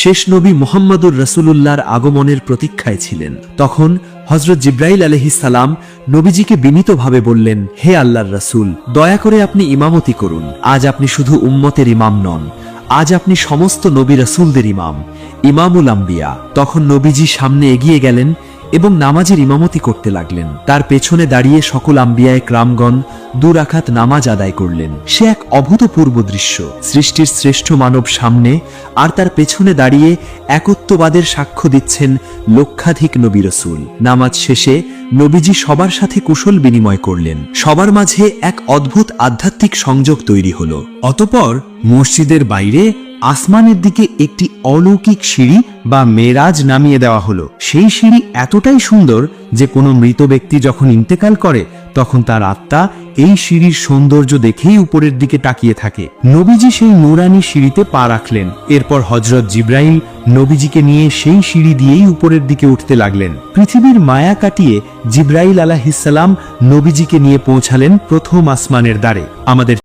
শেষ নবী মুহাম্মদুর রাসূলুল্লাহর আগমনের প্রতীক্ষায় ছিলেন। তখন হযরত জিবরাইল আলাইহিস সালাম নবীজিকে বিনীতভাবে বললেন, হে আল্লাহর রাসূল, দয়া করে আপনি ইমামতি করুন। আজ আপনি শুধু উম্মতের ইমাম নন, আজ আপনি সমস্ত নবী রাসূলদের ইমাম, ইমামুল আম্বিয়া। তখন নবীজি সামনে এগিয়ে গেলেন এবং নামাজের ইমামতি করতে লাগলেন। তার পেছনে দাঁড়িয়ে সকল আম্বিয়ায়ে কেরামগণ 2 রাকাত নামাজ আদায় করলেন। সে এক অভূতপূর্ব দৃশ্য। সৃষ্টির শ্রেষ্ঠ মানব সামনে, আর তার পেছনে দাঁড়িয়ে একত্ববাদের সাক্ষ্য দিচ্ছেন লক্ষাধিক নবী রাসূল। নামাজ শেষে নবীজি সবার সাথে কুশল বিনিময় করলেন। সবার মাঝে এক অদ্ভুত আধ্যাত্মিক সংযোগ তৈরি হলো। অতঃপর মসজিদের বাইরে আসমানের দিকে একটি অলৌকিক সিঁড়ি বা মেরাজ নামিয়ে দেওয়া হলো। সেই সিঁড়ি এতটাই সুন্দর যে কোনো মৃত ব্যক্তি যখন ইন্তেকাল করে তখন তার আত্মা এই সিঁড়ির সৌন্দর্য দেখেই উপরের দিকে তাকিয়ে থাকে। নবীজি সেই নূরানি সিঁড়িতে পা রাখলেন। এরপর হযরত জিবরাইল নবীজিকে নিয়ে সেই সিঁড়ি দিয়েই উপরের দিকে উঠতে লাগলেন। পৃথিবীর মায়া কাটিয়ে জিবরাইল আলাইহিস সালাম নবীজিকে নিয়ে পৌঁছালেন প্রথম আসমানের দ্বারে। আমাদের